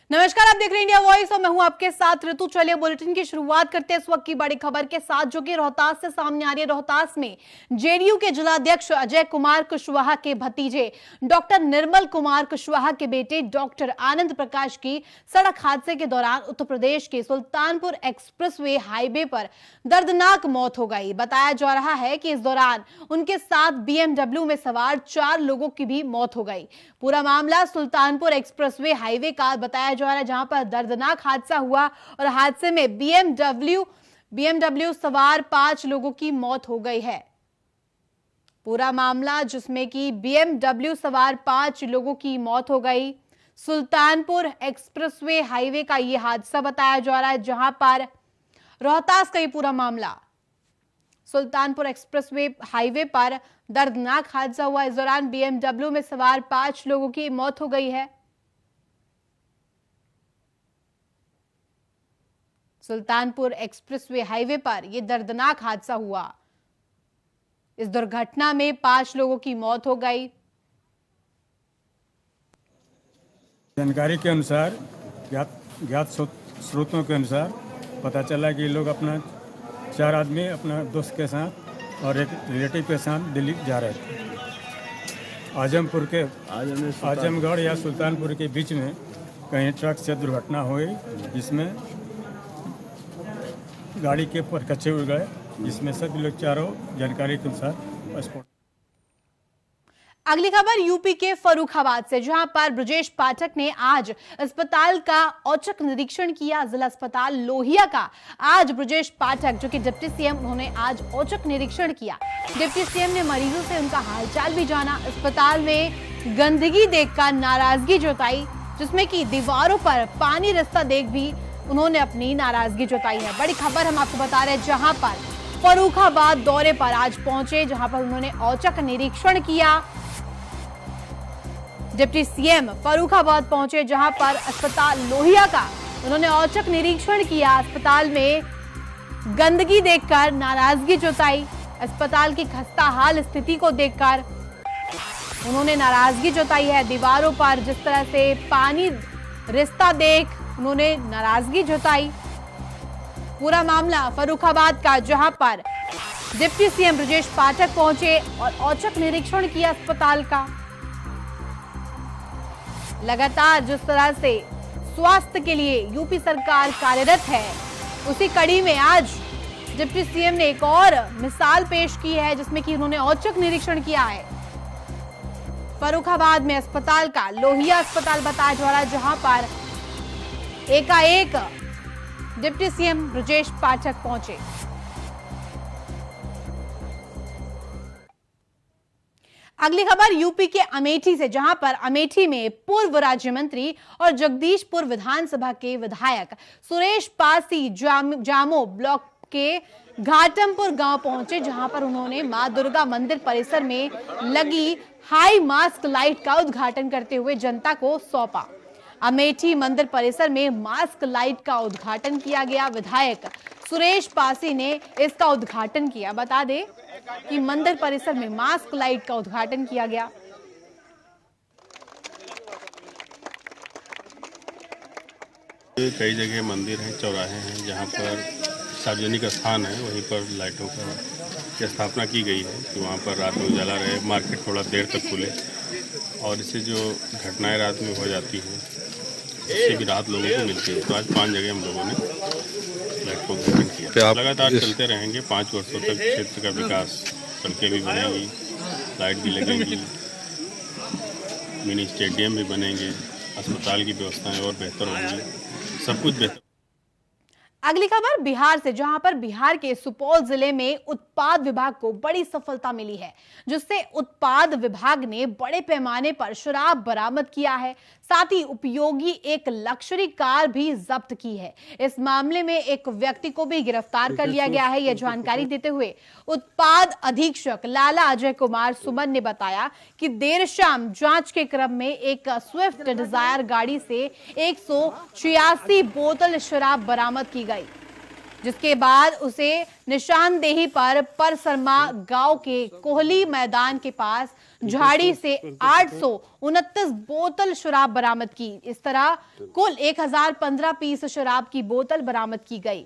नमस्कार, आप देख रहे हैं इंडिया वॉइस और मैं हूं आपके साथ ऋतु। चलिए बुलेटिन की शुरुआत करते हैं इस वक्त की बड़ी खबर के साथ, जो कि रोहतास से सामने आ रही है। रोहतास में जेडीयू के जिलाध्यक्ष अजय कुमार कुशवाहा के भतीजे डॉक्टर निर्मल कुमार कुशवाहा के बेटे डॉक्टर आनंद प्रकाश की सड़क हादसे के दौरान उत्तर प्रदेश के सुल्तानपुर एक्सप्रेसवे हाईवे पर दर्दनाक मौत हो गई। बताया जा रहा है कि इस दौरान उनके साथ बीएमडब्ल्यू में सवार 4 लोगों की भी मौत हो गई। पूरा मामला सुल्तानपुर एक्सप्रेसवे हाईवे का बताया जा रहा है, जहां पर दर्दनाक हादसा हुआ और हादसे में बीएमडब्ल्यू सवार 5 लोगों की मौत हो गई है। पूरा मामला जिसमें कि बीएमडब्ल्यू सवार 5 लोगों की मौत हो गई। सुल्तानपुर एक्सप्रेसवे हाईवे का यह हादसा बताया जा रहा है, जहां पर रोहतास का ये पूरा मामला सुल्तानपुर एक्सप्रेसवे हाईवे पर दर्दनाक हादसा हुआ। इस दौरान बीएमडब्ल्यू में सवार 5 लोगों की मौत हो गई है। सुल्तानपुर एक्सप्रेसवे हाईवे पर यह दर्दनाक हादसा हुआ। इस दुर्घटना में 5 लोगों की मौत हो गई। जानकारी के अनुसार ज्ञात स्रोतों के अनुसार पता चला कि लोग अपना 4 आदमी अपना दोस्त के साथ और एक रिलेटिव के साथ दिल्ली जा रहे थे। आजमगढ़ या सुल्तानपुर के बीच में कहीं ट्रक से दुर्घटना हुई, जिसमें गाड़ी के परकच्चे उड़ गए, जिसमें सभी लोग चारों जानकारी के अनुसार स्पॉट। अगली खबर यूपी के फर्रुखाबाद से, जहां पर ब्रजेश पाठक ने आज अस्पताल का औचक निरीक्षण किया। जिला अस्पताल लोहिया का आज ब्रजेश पाठक, जो कि डिप्टी सीएम, उन्होंने आज औचक निरीक्षण किया। डिप्टी सीएम ने मरीजों से उनका हालचाल भी जाना। अस्पताल में गंदगी देखकर नाराजगी जताई, जिसमें कि दीवारों पर पानी रिसता देख भी उन्होंने अपनी नाराजगी जताई है। बड़ी खबर हम आपको बता रहे हैं, जहां पर फर्रुखाबाद दौरे पर आज पहुंचे, जहां पर उन्होंने औचक निरीक्षण किया। डिप्टी सीएम फर्रुखाबाद पहुंचे, जहां पर अस्पताल लोहिया का उन्होंने औचक निरीक्षण किया। अस्पताल में गंदगी देखकर नाराजगी जताई। अस्पताल की खस्ताहाल स्थिति को देखकर उन्होंने नाराजगी जताई है। दीवारों पर जिस तरह से पानी रिसता देख उन्होंने नाराजगी जताई। पूरा मामला फर्रुखाबाद का, जहां पर डिप्टी सीएम ब्रजेश पाठक पहुंचे और औचक निरीक्षण किया अस्पताल का। लगातार जिस तरह से स्वास्थ्य के लिए यूपी सरकार कार्यरत है, उसी कड़ी में आज डिप्टी सीएम ने एक और मिसाल पेश की है, जिसमें कि उन्होंने औचक निरीक्षण किया है फर्रुखाबाद में अस्पताल का। लोहिया अस्पताल बताया जा रहा है, जहां पर एकाएक डिप्टी सीएम ब्रजेश पाठक पहुंचे। अगली खबर यूपी के अमेठी से, जहां पर अमेठी में पूर्व राज्य मंत्री और जगदीशपुर विधानसभा के विधायक सुरेश पासी जामो ब्लॉक के घाटमपुर गांव पहुंचे, जहां पर उन्होंने मां दुर्गा मंदिर परिसर में लगी हाई मास्क लाइट का उद्घाटन करते हुए जनता को सौंपा। अमेठी मंदिर परिसर में मास्क लाइट का उद्घाटन किया गया। विधायक सुरेश पासी ने इसका उद्घाटन किया। बता दें कि मंदिर परिसर में मास्क लाइट का उद्घाटन किया गया। कई जगह मंदिर हैं, चौराहे हैं, जहां पर सार्वजनिक स्थान है, वहीं पर लाइटों की स्थापना की गई है कि वहां पर रात में उजाला रहे, मार्केट थोड़ा देर तक खुले, और इससे जो घटनाएं रात में हो जाती हैं उससे भी राहत लोगों को मिलती है। तो आज 5 जगह हम लोगों ने लाइट को उद्घाटन किया। लगातार चलते रहेंगे। 5 वर्षों तक क्षेत्र का विकास, सड़कें भी बनेंगी, लाइट भी लगेंगी, मिनी स्टेडियम भी बनेंगे, अस्पताल की व्यवस्थाएं और बेहतर होंगी, सब कुछ बेहतर। अगली खबर बिहार से, जहां पर बिहार के सुपौल जिले में उत्पाद विभाग को बड़ी सफलता मिली है, जिससे उत्पाद विभाग ने बड़े पैमाने पर शराब बरामद किया है। साथ ही उपयोगी एक लग्जरी कार भी जब्त की है। इस मामले में एक व्यक्ति को भी गिरफ्तार कर लिया गया है। यह जानकारी देते हुए उत्पाद अधीक्षक लाला अजय कुमार सुमन ने बताया कि देर शाम जांच के क्रम में एक स्विफ्ट डिजायर गाड़ी से 186 बोतल शराब बरामद की गई, जिसके बाद उसे निशानदेही पर परसरमा गांव के कोहली मैदान के पास झाड़ी से 829 बोतल शराब बरामद की। इस तरह कुल 1015 पीस शराब की बोतल बरामद की गई।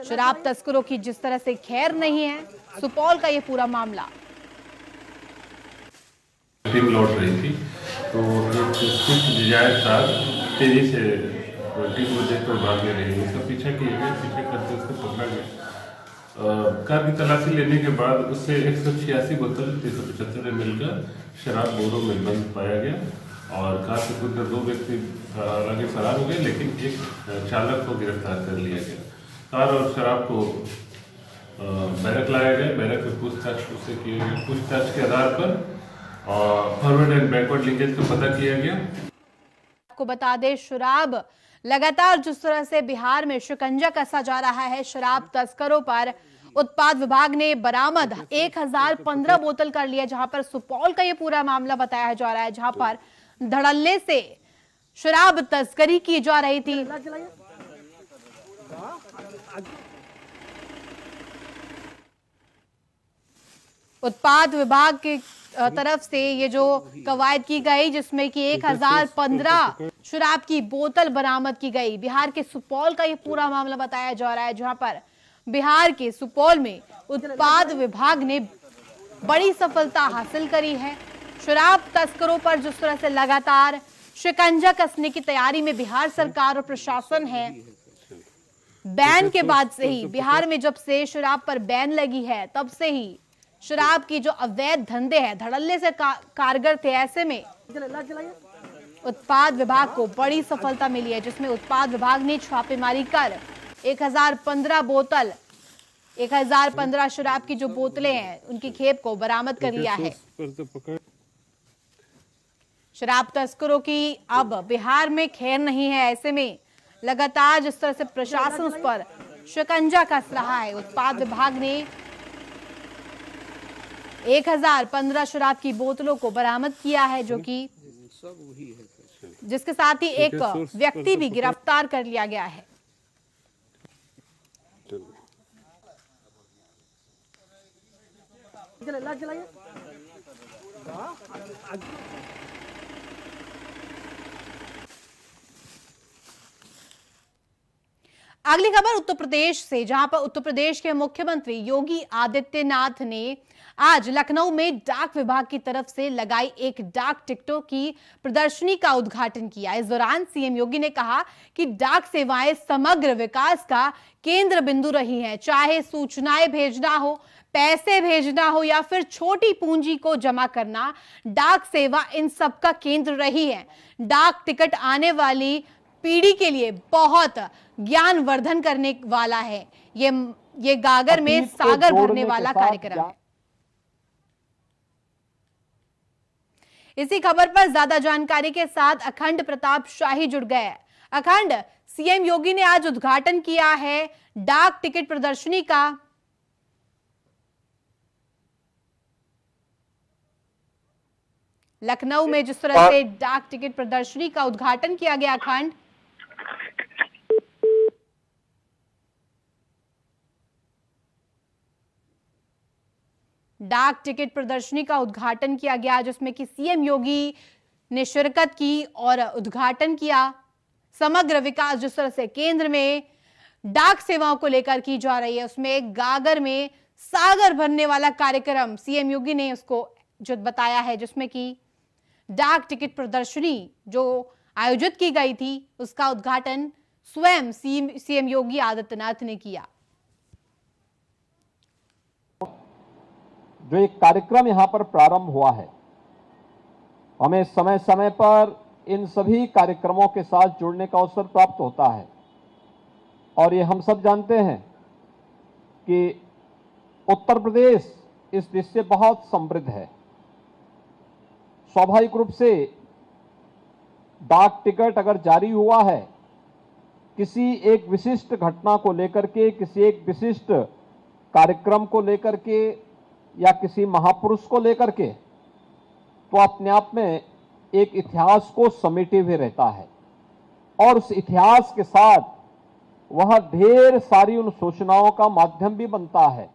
शराब तस्करों की जिस तरह से खैर नहीं है, सुपौल का यह पूरा मामला। टीम लौट रही थी तो एक स्विफ्ट डिजायर कार तेजी से टीम को देखकर भागने रही है। उसका पीछा किया गया, पीछे करके उसको पकड़ा गया। कार की तलाशी लेने के बाद उससे 186 बोतल 375 ml का शराब बोरों में बंद पाया गया और कार से खुद 2 व्यक्ति आगे फरार हो गए, लेकिन एक चालक को गिरफ्तार कर लिया गया। कार और शराब को बैरक लाया गया, बैरक में पूछताछ उससे की गई। पूछताछ के आधार पर फॉरवर्ड एंड बैकवर्ड लिंकेज का पता किया गया। आपको बता दें, शराब लगातार जिस तरह से बिहार में शिकंजा कसा जा रहा है शराब तस्करों पर, उत्पाद विभाग ने बरामद 1015 बोतल कर लिया, जहां पर सुपौल का ये पूरा मामला बताया जा रहा है, जहां पर धड़ल्ले से शराब तस्करी की जा रही थी। उत्पाद विभाग की तरफ से ये जो कवायद की गई, जिसमें कि 1015 शराब की बोतल बरामद की गई। बिहार के सुपौल का ये पूरा मामला बताया जा रहा है, जहां पर बिहार के सुपौल में उत्पाद विभाग ने बड़ी सफलता हासिल करी है। शराब तस्करों पर जिस तरह से लगातार शिकंजा कसने की तैयारी में बिहार सरकार और प्रशासन है। बैन के बाद से ही, बिहार में जब से शराब पर बैन लगी है, तब से ही शराब की जो अवैध धंधे हैं धड़ल्ले से कारगर थे। ऐसे में उत्पाद विभाग को बड़ी सफलता मिली है, जिसमें उत्पाद विभाग ने छापेमारी कर 1015 शराब की जो बोतलें हैं उनकी खेप को बरामद कर लिया है। शराब तस्करों की अब बिहार में खैर नहीं है। ऐसे में लगातार जिस तरह से प्रशासन उस पर शिकंजा कस रहा है, उत्पाद विभाग ने 1015 शराब की बोतलों को बरामद किया है, जो कि जिसके साथ ही एक व्यक्ति भी गिरफ्तार कर लिया गया है। अगली खबर उत्तर प्रदेश से, जहां पर उत्तर प्रदेश के मुख्यमंत्री योगी आदित्यनाथ ने आज लखनऊ में डाक विभाग की तरफ से लगाई एक डाक टिकटों की प्रदर्शनी का उद्घाटन किया। इस दौरान सीएम योगी ने कहा कि डाक सेवाएं समग्र विकास का केंद्र बिंदु रही हैं। चाहे सूचनाएं भेजना हो, पैसे भेजना हो या फिर छोटी पूंजी को जमा करना, डाक सेवा इन सब का केंद्र रही है। डाक टिकट आने वाली पीढ़ी के लिए बहुत ज्ञानवर्धन करने वाला है। ये गागर में सागर भरने वाला कार्यक्रम है। इसी खबर पर ज्यादा जानकारी के साथ अखंड प्रताप शाही जुड़ गए। अखंड, सीएम योगी ने आज उद्घाटन किया है डाक टिकट प्रदर्शनी का। लखनऊ में जिस तरह से डाक टिकट प्रदर्शनी का उद्घाटन किया गया, अखंड, डाक टिकट प्रदर्शनी का उद्घाटन किया गया, जिसमें कि सीएम योगी ने शिरकत की और उद्घाटन किया। समग्र विकास जिस तरह से केंद्र में डाक सेवाओं को लेकर की जा रही है, उसमें एक गागर में सागर भरने वाला कार्यक्रम सीएम योगी ने उसको जो बताया है, जिसमें कि डाक टिकट प्रदर्शनी जो आयोजित की गई थी उसका उद्घाटन स्वयं सीएम योगी आदित्यनाथ ने किया। जो एक कार्यक्रम यहां पर प्रारंभ हुआ है, हमें समय समय पर इन सभी कार्यक्रमों के साथ जुड़ने का अवसर प्राप्त होता है और ये हम सब जानते हैं कि उत्तर प्रदेश इस दृष्टि से बहुत समृद्ध है। स्वाभाविक रूप से डाक टिकट अगर जारी हुआ है किसी एक विशिष्ट घटना को लेकर के, किसी एक विशिष्ट कार्यक्रम को लेकर के या किसी महापुरुष को लेकर के, तो अपने आप में एक इतिहास को समेटे हुए रहता है और उस इतिहास के साथ वह ढेर सारी उन सूचनाओं का माध्यम भी बनता है।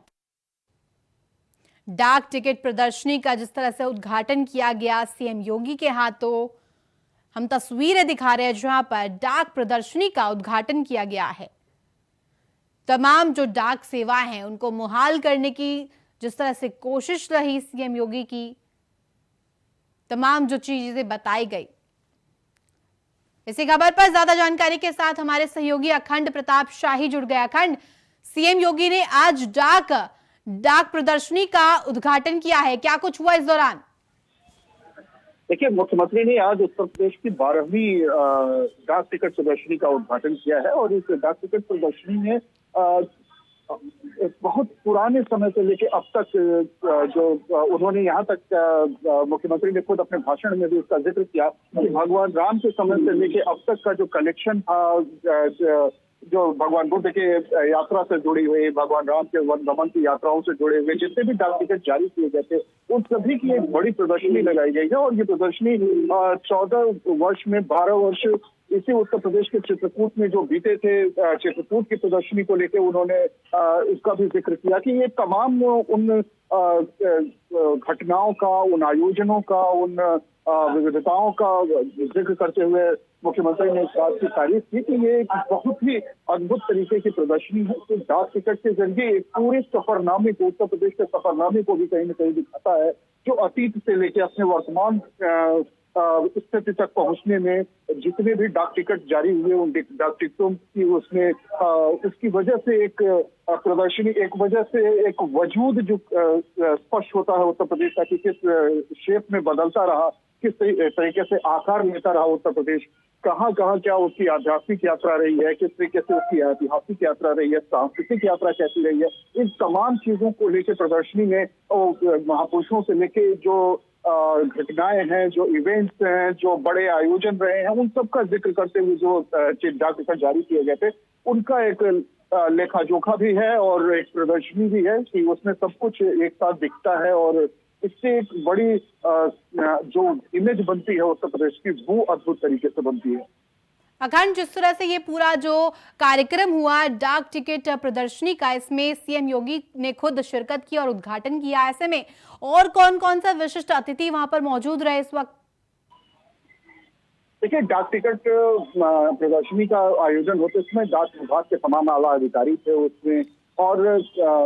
डाक टिकट प्रदर्शनी का जिस तरह से उद्घाटन किया गया सीएम योगी के हाथों, हम तस्वीरें दिखा रहे हैं जहां पर डाक प्रदर्शनी का उद्घाटन किया गया है। तमाम जो डाक सेवा हैं उनको मुहाल करने की जिस तरह से कोशिश रही सीएम योगी की, तमाम जो चीजें बताई गई। इसी खबर पर ज्यादा जानकारी के साथ हमारे सहयोगी अखंड प्रताप शाही जुड़ गए। अखंड, सीएम योगी ने आज डाक प्रदर्शनी का उद्घाटन किया है, क्या कुछ हुआ इस दौरान? देखिए, मुख्यमंत्री ने आज उत्तर प्रदेश की 12वीं डाक टिकट प्रदर्शनी का उद्घाटन किया है और इस डाक टिकट प्रदर्शनी में बहुत पुराने समय से लेके अब तक जो उन्होंने यहाँ तक मुख्यमंत्री ने खुद अपने भाषण में भी उसका जिक्र किया कि भगवान राम के समय से लेके अब तक का जो कलेक्शन था, जो भगवान बुद्ध के यात्रा से जुड़ी हुई, भगवान राम के वन गमन की यात्राओं से जुड़े हुए जितने भी डाक टिकट जारी किए गए थे उन सभी की एक बड़ी प्रदर्शनी लगाई गई है। और ये प्रदर्शनी 14 वर्ष में 12 वर्ष इसी उत्तर प्रदेश के चित्रकूट में जो बीते थे, चित्रकूट की प्रदर्शनी को लेकर उन्होंने इसका भी जिक्र किया कि ये तमाम उन घटनाओं का, उन आयोजनों का, उन विविधताओं का जिक्र करते हुए मुख्यमंत्री ने इस बात की तारीफ की कि ये एक बहुत ही अद्भुत तरीके की प्रदर्शनी है कि डाक टिकट के जरिए एक पूरे सफरनामे को, उत्तर प्रदेश के सफरनामे को भी कहीं न कहीं दिखाता है, जो अतीत से लेकर अपने वर्तमान स्थिति तक पहुंचने में जितने भी डाक टिकट जारी हुए उन डाक टिकटों की उसमें उसकी वजह से एक प्रदर्शनी, एक वजह से एक वजूद जो स्पष्ट होता है उत्तर प्रदेश का कि किस शेप में बदलता रहा, किस तरीके से आकार लेता रहा उत्तर प्रदेश, कहाँ कहाँ क्या उसकी आध्यात्मिक यात्रा रही है, किस तरीके से उसकी ऐतिहासिक यात्रा रही है, सांस्कृतिक यात्रा कैसी रही है, इन तमाम चीजों को लेकर प्रदर्शनी में महापुरुषों से लेके जो घटनाएं हैं, जो इवेंट्स हैं, जो बड़े आयोजन रहे हैं, उन सब का जिक्र करते हुए जो डाक टिकट जारी किए गए थे उनका एक लेखा जोखा भी है और एक प्रदर्शनी भी है कि उसमें सब कुछ एक साथ दिखता है और इससे एक बड़ी जो इमेज बनती है उत्तर प्रदेश की वो अद्भुत तरीके से बनती है। अखंड, जिस तरह से ये पूरा जो कार्यक्रम हुआ डाक टिकट प्रदर्शनी का, इसमें सीएम योगी ने खुद शिरकत की और उद्घाटन किया, ऐसे में और कौन कौन सा विशिष्ट अतिथि वहां पर मौजूद रहे इस वक्त? देखिए, डाक टिकट प्रदर्शनी का आयोजन होते समय डाक विभाग के तमाम आला अधिकारी थे उसमें और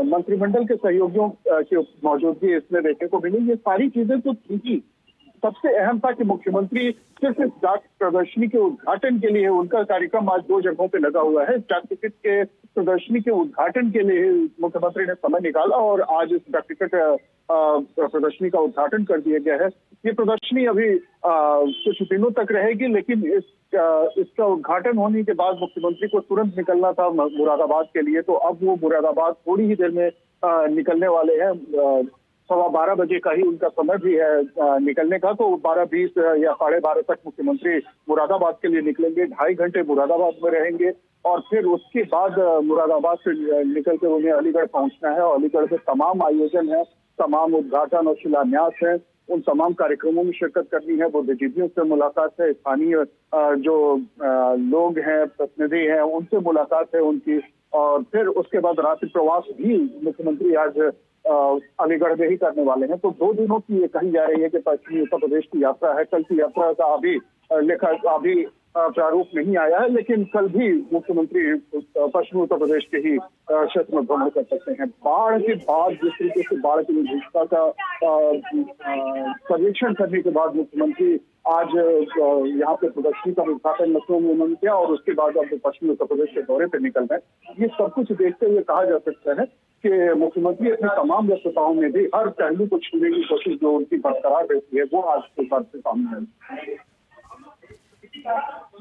मंत्रिमंडल के सहयोगियों की मौजूदगी इसमें देखने को मिली। ये सारी चीजें तो थी ही, सबसे अहम था कि मुख्यमंत्री सिर्फ इस डाक प्रदर्शनी के उद्घाटन के लिए, उनका कार्यक्रम आज 2 जगहों पे लगा हुआ है। डाक टिकट के प्रदर्शनी के उद्घाटन के लिए मुख्यमंत्री ने समय निकाला और आज इस डाक टिकट प्रदर्शनी का उद्घाटन कर दिया गया है। ये प्रदर्शनी अभी कुछ दिनों तक रहेगी, लेकिन इसका उद्घाटन होने के बाद मुख्यमंत्री को तुरंत निकलना था मुरादाबाद के लिए, तो अब वो मुरादाबाद थोड़ी ही देर में निकलने वाले हैं। 12:15 बजे का ही उनका समय भी है निकलने का, तो 12:20 या 12:30 तक मुख्यमंत्री मुरादाबाद के लिए निकलेंगे। 2.5 घंटे मुरादाबाद में रहेंगे और फिर उसके बाद मुरादाबाद से निकल कर उन्हें अलीगढ़ पहुंचना है और अलीगढ़ में तमाम आयोजन है, तमाम उद्घाटन और शिलान्यास है, उन तमाम कार्यक्रमों में शिरकत करनी है, बुद्धिजीवियों से मुलाकात है, स्थानीय जो लोग हैं, प्रतिनिधि हैं, उनसे मुलाकात है उनकी, और फिर उसके बाद रात्रि प्रवास भी मुख्यमंत्री आज अलीगढ़ में ही करने वाले हैं। तो 2 दिनों की ये कही जा रही है कि पश्चिमी उत्तर प्रदेश की यात्रा है। कल की यात्रा का अभी प्रारूप नहीं आया है, लेकिन कल भी मुख्यमंत्री पश्चिमी उत्तर प्रदेश के ही क्षेत्र में भ्रमण कर सकते हैं। बाढ़ के बाद जिस तरीके से बाढ़ की विभीषिका का सर्वेक्षण करने के बाद मुख्यमंत्री आज यहाँ पे प्रदर्शनी का उद्घाटन लखनऊ में उन्होंने किया और उसके बाद अब पश्चिमी उत्तर प्रदेश के दौरे पर निकल रहे हैं। ये सब कुछ देखते हुए कहा जा सकता है कि मुख्यमंत्री अपनी तमाम व्यस्तताओं में भी हर पहलू को छूने की कोशिश जो उनकी बरकरार रहती है वो आज के बाद से सामने आई।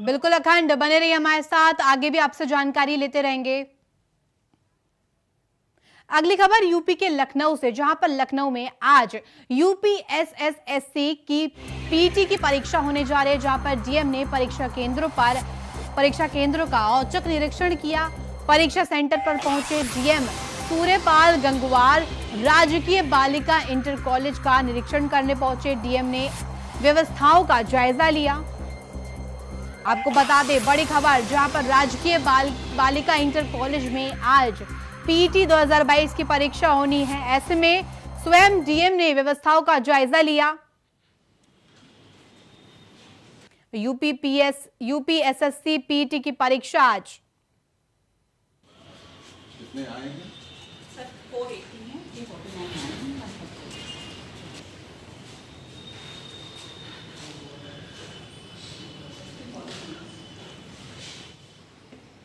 बिल्कुल अखंड, बने रहिए हमारे साथ, आगे भी आपसे जानकारी लेते रहेंगे। अगली खबर यूपी के लखनऊ से, जहां पर लखनऊ में आज यूपीएसएसएससी की पीटी की परीक्षा होने जा रही है, जहां पर डीएम ने परीक्षा केंद्रों का औचक निरीक्षण किया। परीक्षा सेंटर पर पहुंचे डीएम सूर्यपाल गंगवार राजकीय बालिका इंटर कॉलेज का निरीक्षण करने पहुंचे। डीएम ने व्यवस्थाओं का जायजा लिया। आपको बता दें बड़ी खबर, जहां पर राजकीय बालिका इंटर कॉलेज में आज पीटी 2022 की परीक्षा होनी है। ऐसे में स्वयं डीएम ने व्यवस्थाओं का जायजा लिया। यूपीएसएससी पीटी की परीक्षा आज।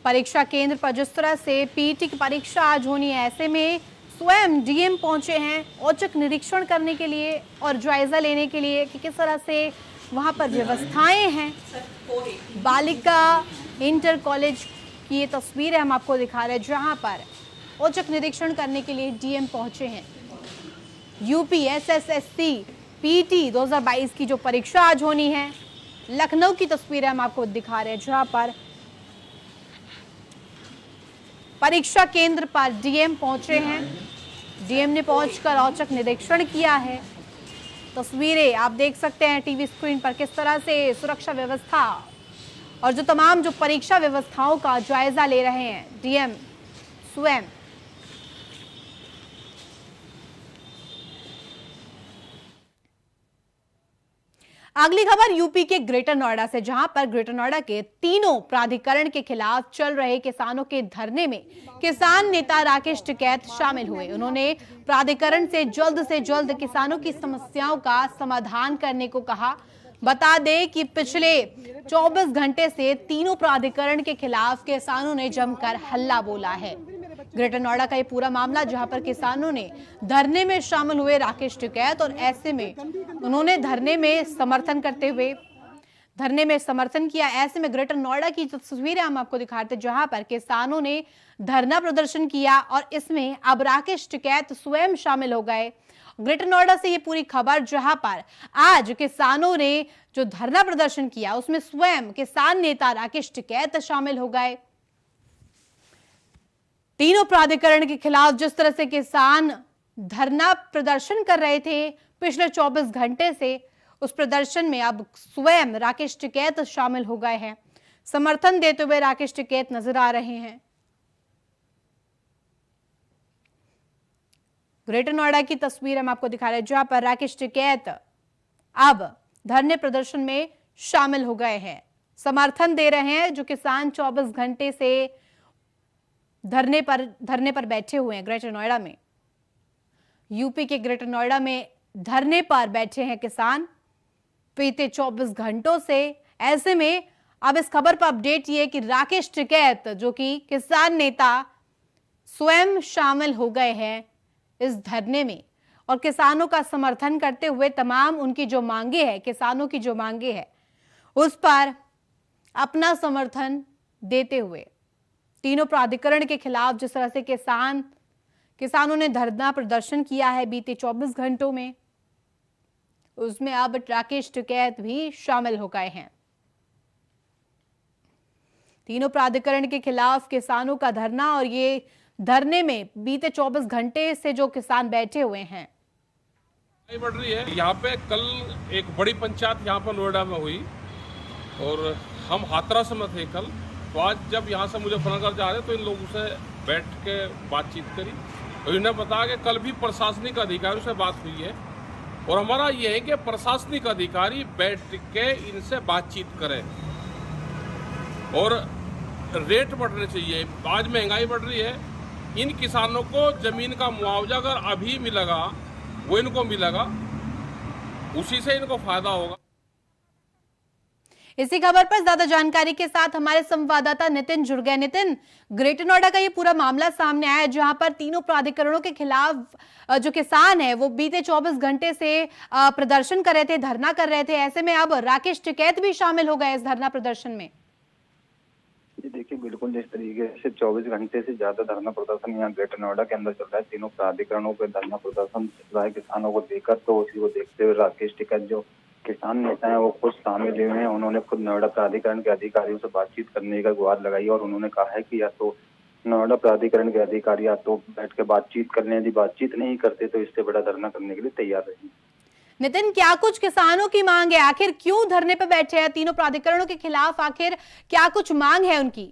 परीक्षा केंद्र पर जिस तरह से पीटी की परीक्षा आज होनी है, ऐसे में स्वयं डीएम पहुंचे हैं औचक निरीक्षण करने के लिए और जायजा लेने के लिए कि किस तरह से वहां पर व्यवस्थाएं हैं। बालिका इंटर कॉलेज की ये तस्वीरें हम आपको दिखा रहे हैं, जहां पर औचक निरीक्षण करने के लिए डीएम पहुंचे हैं। यूपीएसएससी पीटी 2022 की जो परीक्षा आज होनी है, लखनऊ की तस्वीरें हम आपको दिखा रहे हैं, जहां पर परीक्षा केंद्र पर डीएम पहुंचे हैं। डीएम ने पहुंचकर औचक निरीक्षण किया है। तस्वीरें आप देख सकते हैं टीवी स्क्रीन पर, किस तरह से सुरक्षा व्यवस्था और जो तमाम जो परीक्षा व्यवस्थाओं का जायजा ले रहे हैं डीएम स्वयं। अगली खबर यूपी के ग्रेटर नोएडा से, जहां पर ग्रेटर नोएडा के तीनों प्राधिकरण के खिलाफ चल रहे किसानों के धरने में किसान नेता राकेश टिकैत शामिल हुए। उन्होंने प्राधिकरण से जल्द किसानों की समस्याओं का समाधान करने को कहा। बता दें कि पिछले 24 घंटे से तीनों प्राधिकरण के खिलाफ किसानों ने जमकर हल्ला बोला है। ग्रेटर नोएडा का ये पूरा मामला, जहां पर किसानों ने धरने में शामिल हुए राकेश टिकैत, और ऐसे में उन्होंने धरने में समर्थन करते हुए धरने में समर्थन किया। ऐसे में ग्रेटर नोएडा की तस्वीरें हम आपको दिखाते हैं, जहां पर किसानों ने धरना प्रदर्शन किया और इसमें अब राकेश टिकैत स्वयं शामिल हो गए। ग्रेटर नोएडा से ये पूरी खबर, जहां पर आज किसानों ने जो धरना प्रदर्शन किया उसमें स्वयं किसान नेता राकेश टिकैत शामिल हो गए। तीनों प्राधिकरण के खिलाफ जिस तरह से किसान धरना प्रदर्शन कर रहे थे पिछले 24 घंटे से, उस प्रदर्शन में अब स्वयं राकेश टिकैत शामिल हो गए हैं। समर्थन देते हुए राकेश टिकैत नजर आ रहे हैं। ग्रेटर नोएडा की तस्वीर हम आपको दिखा रहे हैं, जहां पर राकेश टिकैत अब धरने प्रदर्शन में शामिल हो गए हैं, समर्थन दे रहे हैं। जो किसान 24 घंटे से धरने पर बैठे हुए हैं ग्रेटर नोएडा में, यूपी के ग्रेटर नोएडा में धरने पर बैठे हैं किसान बीते 24 घंटों से। ऐसे में अब इस खबर पर अपडेट ये कि राकेश टिकैत जो कि किसान नेता स्वयं शामिल हो गए हैं इस धरने में और किसानों का समर्थन करते हुए तमाम उनकी जो मांगे हैं, किसानों की जो मांगे हैं, उस पर अपना समर्थन देते हुए तीनों प्राधिकरण के खिलाफ जिस तरह से किसानों ने धरना प्रदर्शन किया है बीते 24 घंटों में, उसमें अब राकेश टिकैत भी शामिल हो गए हैं। तीनों प्राधिकरण के खिलाफ किसानों का धरना, और ये धरने में बीते 24 घंटे से जो किसान बैठे हुए हैं। बढ़ रही है। यहाँ पे कल एक बड़ी पंचायत यहाँ पर नोएडा में हुई और हम हाथरस में थे कल, तो आज जब यहाँ से मुझे फोन कर जा रहे तो इन लोगों से बैठ के बातचीत करी और इन्हें बताया कि कल भी प्रशासनिक अधिकारियों से बात हुई है और हमारा ये है कि प्रशासनिक अधिकारी बैठ के इनसे बातचीत करें और रेट बढ़ने चाहिए। आज महंगाई बढ़ रही है, इन किसानों को जमीन का मुआवजा अगर अभी मिलेगा वो इनको मिलेगा, उसी से इनको फायदा होगा। इसी खबर पर ज्यादा जानकारी के साथ हमारे संवाददाता नितिन जुड़ गए। नितिन, ग्रेटर नोएडा का ये पूरा मामला सामने आया है, जहां पर तीनों प्राधिकरणों के खिलाफ जो किसान है वो बीते 24 घंटे से प्रदर्शन कर रहे थे, धरना कर रहे थे। ऐसे में अब राकेश टिकैत भी शामिल हो गए इस धरना प्रदर्शन में। देखिए, बिल्कुल जिस तरीके से 24 घंटे से ज्यादा धरना प्रदर्शन यहाँ ग्रेटर नोएडा के अंदर चल रहा है, तीनों प्राधिकरणों पे धरना प्रदर्शन चल रहा है किसानों को लेकर, तो उसी को देखते हुए राकेश टिकैत जो किसान नेता है वो खुद शामिल हुए हैं। उन्होंने खुद नोएडा प्राधिकरण के अधिकारियों से बातचीत करने का गुहार लगाई और उन्होंने कहा है कि या तो नोएडा प्राधिकरण के अधिकारी या तो बैठ के बातचीत कर लें, यदि बातचीत नहीं करते तो इससे बड़ा धरना करने के लिए तैयार रहेंगे। नितिन, क्या कुछ किसानों की मांग है? आखिर क्यों धरने पर बैठे हैं तीनों प्राधिकरणों के खिलाफ? आखिर क्या कुछ मांग है उनकी?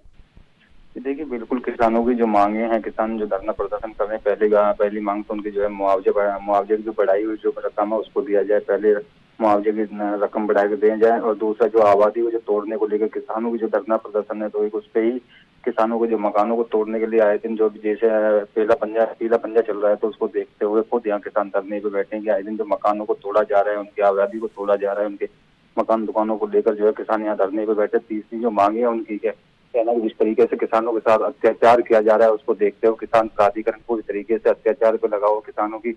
देखिए बिल्कुल किसानों की जो मांगे हैं, किसान जो धरना प्रदर्शन कर रहे हैं, पहली मांग तो उनकी जो है मुआवजे की जो बढ़ाई हुई जो रकम है उसको दिया जाए, पहले मुआवजे की रकम बढ़ा के दी जाए। और दूसरा जो आबादी को जो तोड़ने को लेकर किसानों की जो धरना प्रदर्शन है, तो एक उस पे ही किसानों को जो मकानों को तोड़ने के लिए आए दिन जो भी जैसे पीला पंजा चल रहा है, तो उसको देखते हुए खुद यहाँ किसान धरने पे बैठे हैं कि आए दिन जो मकानों को तोड़ा जा रहा है, उनकी आबादी को तोड़ा जा रहा है, उनके मकान दुकानों को लेकर जो है किसान यहाँ धरने पे बैठे। तीसरी जो मांगे है उनकी कहना जिस तरीके से किसानों के साथ अत्याचार किया जा रहा है, उसको देखते हुए किसान प्राधिकरण पूरी तरीके से अत्याचार पे लगा हुआ, किसानों की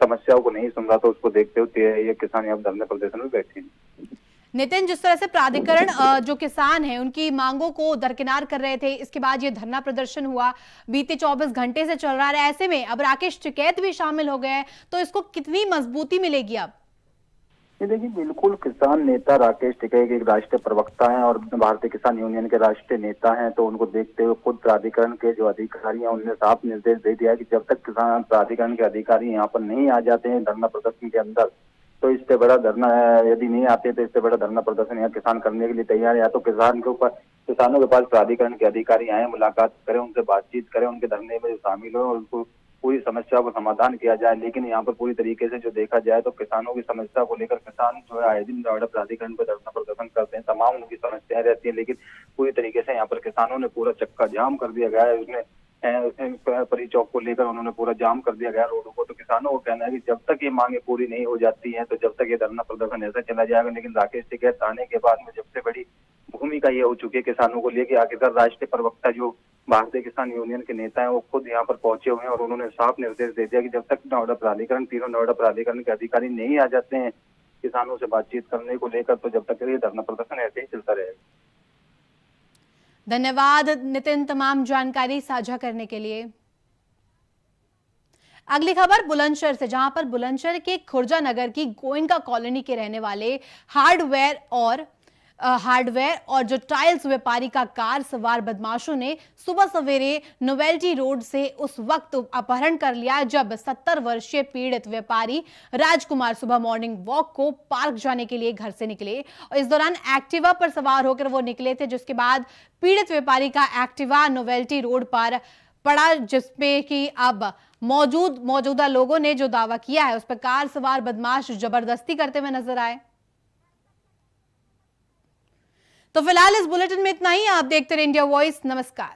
समस्याओं को नहीं सुन रहा, तो उसको देखते हुए ये किसान यहाँ धरने प्रदर्शन में बैठे हैं। नितिन, जिस तरह से प्राधिकरण जो किसान हैं उनकी मांगों को दरकिनार कर रहे थे, इसके बाद ये धरना प्रदर्शन हुआ, बीते 24 घंटे से चल रहा है। ऐसे में अब राकेश टिकैत भी शामिल हो गए हैं, तो इसको कितनी मजबूती मिलेगी अब? ये देखिए बिल्कुल किसान नेता राकेश टिकैत एक राष्ट्रीय प्रवक्ता हैं और भारतीय किसान यूनियन के राष्ट्रीय नेता हैं, तो उनको देखते हुए खुद प्राधिकरण के जो अधिकारी हैं उन्होंने साफ निर्देश दे दिया है कि जब तक किसान प्राधिकरण के अधिकारी यहाँ पर नहीं आ जाते हैं धरना प्रदर्शन के अंदर, तो इससे बड़ा धरना, यदि नहीं आते तो इससे बड़ा धरना प्रदर्शन यहाँ किसान करने के लिए तैयार है। या तो किसानों के पास प्राधिकरण के अधिकारी आए, मुलाकात करें, उनसे बातचीत करें, उनके धरने में शामिल हो और उनको पूरी समस्या को समाधान किया जाए। लेकिन यहाँ पर पूरी तरीके से जो देखा जाए तो किसानों की समस्या को लेकर किसान जो है आए दिन नोएडा प्राधिकरण पर धरना प्रदर्शन करते हैं, तमाम उनकी समस्याएं रहती है, लेकिन पूरी तरीके से यहाँ पर किसानों ने पूरा चक्का जाम कर दिया गया है। उसमें परी चौक को लेकर उन्होंने पूरा जाम कर दिया गया रोडों को। तो किसानों को कहना है कि जब तक ये मांगे पूरी नहीं हो जाती हैं, तो जब तक ये धरना प्रदर्शन ऐसा चला जाएगा। लेकिन राकेश टिकैत आने के बाद में सबसे बड़ी भूमिका ये हो चुकी है किसानों को लेकर, आखिरकार राष्ट्रीय प्रवक्ता जो भारतीय किसान यूनियन के नेता हैं वो खुद यहाँ पर पहुंचे हुए हैं और उन्होंने साफ निर्देश दे दिया कि जब तक तीनों नोएडा प्राधिकरण के अधिकारी नहीं आ जाते हैं किसानों से बातचीत करने को लेकर, तो जब तक ये धरना प्रदर्शन ऐसे ही चलता रहेगा। धन्यवाद नितिन, तमाम जानकारी साझा करने के लिए। अगली खबर बुलंदशहर से, जहां पर बुलंदशहर के खुर्जा नगर की गोयनका कॉलोनी के रहने वाले हार्डवेयर और जो टाइल्स व्यापारी का कार सवार बदमाशों ने सुबह सवेरे नोवेल्टी रोड से उस वक्त अपहरण कर लिया जब 70 वर्षीय पीड़ित व्यापारी राजकुमार सुबह मॉर्निंग वॉक को पार्क जाने के लिए घर से निकले और इस दौरान एक्टिवा पर सवार होकर वो निकले थे, जिसके बाद पीड़ित व्यापारी का एक्टिवा नोवेल्टी रोड पर पड़ा, जिसपे कि अब मौजूदा लोगों ने जो दावा किया है उस पर कार सवार बदमाश जबरदस्ती करते हुए नजर आए। तो फिलहाल इस बुलेटिन में इतना ही। आप देखते रहिए इंडिया वॉइस। नमस्कार।